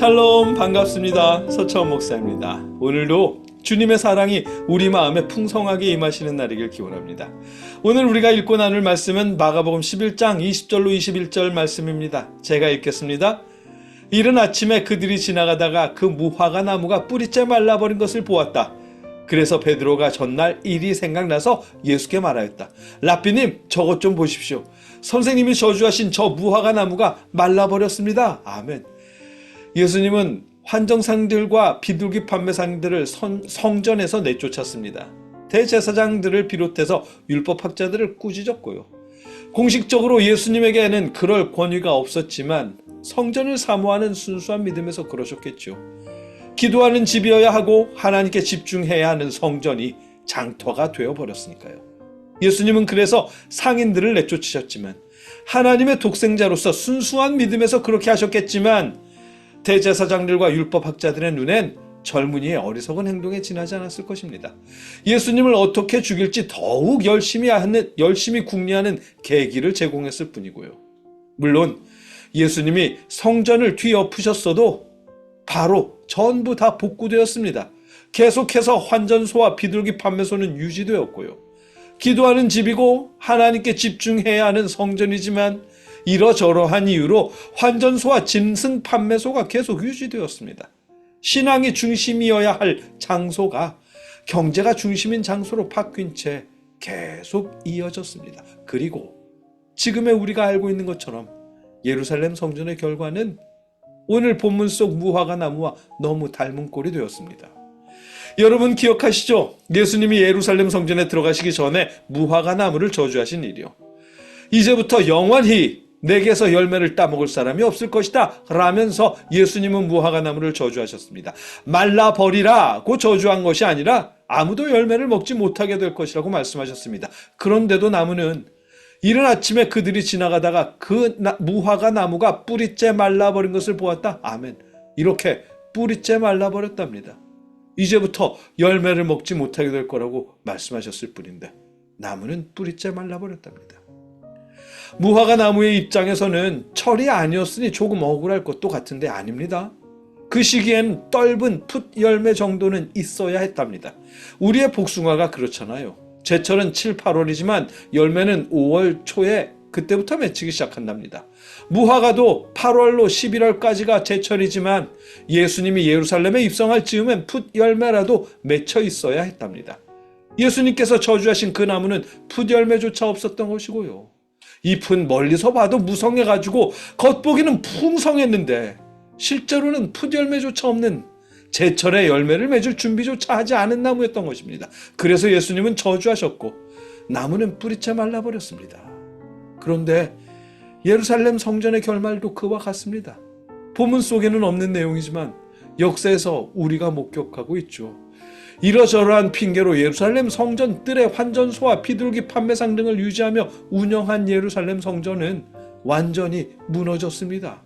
샬롬, 반갑습니다. 서처원 목사입니다. 오늘도 주님의 사랑이 우리 마음에 풍성하게 임하시는 날이길 기원합니다. 오늘 우리가 읽고 나눌 말씀은 마가복음 11장 20절로 21절 말씀입니다. 제가 읽겠습니다. 이른 아침에 그들이 지나가다가 그 무화과 나무가 뿌리째 말라버린 것을 보았다. 그래서 베드로가 전날 일이 생각나서 예수께 말하였다. 랍비님, 저것 좀 보십시오. 선생님이 저주하신 저 무화과 나무가 말라버렸습니다. 아멘. 예수님은 환정상들과 비둘기 판매상들을 성전에서 내쫓았습니다. 대제사장들을 비롯해서 율법학자들을 꾸짖었고요. 공식적으로 예수님에게는 그럴 권위가 없었지만 성전을 사모하는 순수한 믿음에서 그러셨겠죠. 기도하는 집이어야 하고 하나님께 집중해야 하는 성전이 장터가 되어버렸으니까요. 예수님은 그래서 상인들을 내쫓으셨지만 하나님의 독생자로서 순수한 믿음에서 그렇게 하셨겠지만 대제사장들과 율법학자들의 눈엔 젊은이의 어리석은 행동에 지나지 않았을 것입니다. 예수님을 어떻게 죽일지 더욱 열심히 궁리하는 계기를 제공했을 뿐이고요. 물론 예수님이 성전을 뒤엎으셨어도 바로 전부 다 복구되었습니다. 계속해서 환전소와 비둘기 판매소는 유지되었고요. 기도하는 집이고 하나님께 집중해야 하는 성전이지만 이러저러한 이유로 환전소와 짐승 판매소가 계속 유지되었습니다. 신앙이 중심이어야 할 장소가 경제가 중심인 장소로 바뀐 채 계속 이어졌습니다. 그리고 지금의 우리가 알고 있는 것처럼 예루살렘 성전의 결과는 오늘 본문 속 무화과 나무와 너무 닮은 꼴이 되었습니다. 여러분 기억하시죠? 예수님이 예루살렘 성전에 들어가시기 전에 무화과 나무를 저주하신 일이요. 이제부터 영원히 내게서 열매를 따먹을 사람이 없을 것이다 라면서 예수님은 무화과 나무를 저주하셨습니다. 말라버리라고 저주한 것이 아니라 아무도 열매를 먹지 못하게 될 것이라고 말씀하셨습니다. 그런데도 나무는 이른 아침에 그들이 지나가다가 그 무화과 나무가 뿌리째 말라버린 것을 보았다. 아멘. 이렇게 뿌리째 말라버렸답니다. 이제부터 열매를 먹지 못하게 될 거라고 말씀하셨을 뿐인데 나무는 뿌리째 말라버렸답니다. 무화과 나무의 입장에서는 철이 아니었으니 조금 억울할 것도 같은데 아닙니다. 그 시기엔 떫은 풋 열매 정도는 있어야 했답니다. 우리의 복숭아가 그렇잖아요. 제철은 7, 8월이지만 열매는 5월 초에 그때부터 맺히기 시작한답니다. 무화과도 8월로 11월까지가 제철이지만 예수님이 예루살렘에 입성할 즈음엔 풋 열매라도 맺혀 있어야 했답니다. 예수님께서 저주하신 그 나무는 풋 열매조차 없었던 것이고요. 잎은 멀리서 봐도 무성해가지고 겉보기는 풍성했는데 실제로는 풋 열매조차 없는 제철에 열매를 맺을 준비조차 하지 않은 나무였던 것입니다. 그래서 예수님은 저주하셨고 나무는 뿌리채 말라버렸습니다. 그런데 예루살렘 성전의 결말도 그와 같습니다. 본문 속에는 없는 내용이지만 역사에서 우리가 목격하고 있죠. 이러저러한 핑계로 예루살렘 성전 뜰의 환전소와 비둘기 판매상 등을 유지하며 운영한 예루살렘 성전은 완전히 무너졌습니다.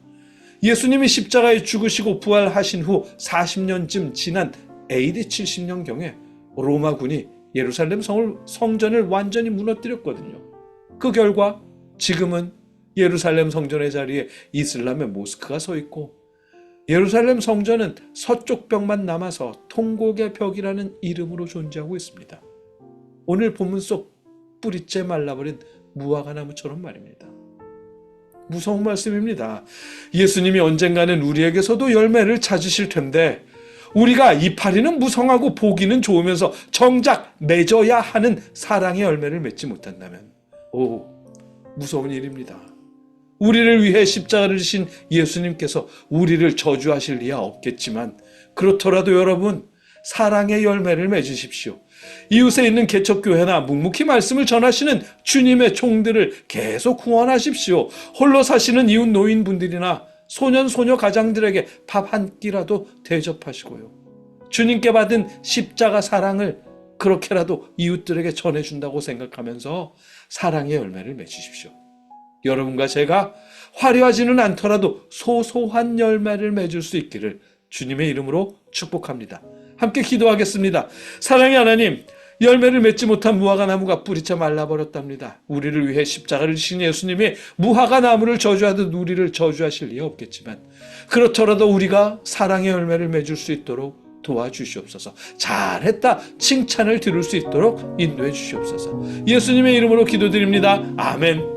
예수님이 십자가에 죽으시고 부활하신 후 40년쯤 지난 AD 70년경에 로마군이 예루살렘 성전을 완전히 무너뜨렸거든요. 그 결과 지금은 예루살렘 성전의 자리에 이슬람의 모스크가 서 있고 예루살렘 성전은 서쪽 벽만 남아서 통곡의 벽이라는 이름으로 존재하고 있습니다. 오늘 본문 속 뿌리째 말라버린 무화과 나무처럼 말입니다. 무서운 말씀입니다. 예수님이 언젠가는 우리에게서도 열매를 찾으실 텐데 우리가 이파리는 무성하고 보기는 좋으면서 정작 맺어야 하는 사랑의 열매를 맺지 못한다면 무서운 일입니다. 우리를 위해 십자가를 지신 예수님께서 우리를 저주하실 리야 없겠지만 그렇더라도 여러분 사랑의 열매를 맺으십시오. 이웃에 있는 개척교회나 묵묵히 말씀을 전하시는 주님의 종들을 계속 후원하십시오. 홀로 사시는 이웃 노인분들이나 소년 소녀 가장들에게 밥 한 끼라도 대접하시고요. 주님께 받은 십자가 사랑을 그렇게라도 이웃들에게 전해준다고 생각하면서 사랑의 열매를 맺으십시오. 여러분과 제가 화려하지는 않더라도 소소한 열매를 맺을 수 있기를 주님의 이름으로 축복합니다. 함께 기도하겠습니다. 사랑의 하나님, 열매를 맺지 못한 무화과 나무가 뿌리쳐 말라버렸답니다. 우리를 위해 십자가를 지신 예수님이 무화과 나무를 저주하듯 우리를 저주하실 리 없겠지만 그렇더라도 우리가 사랑의 열매를 맺을 수 있도록 도와주시옵소서. 잘했다 칭찬을 들을 수 있도록 인도해 주시옵소서. 예수님의 이름으로 기도드립니다. 아멘.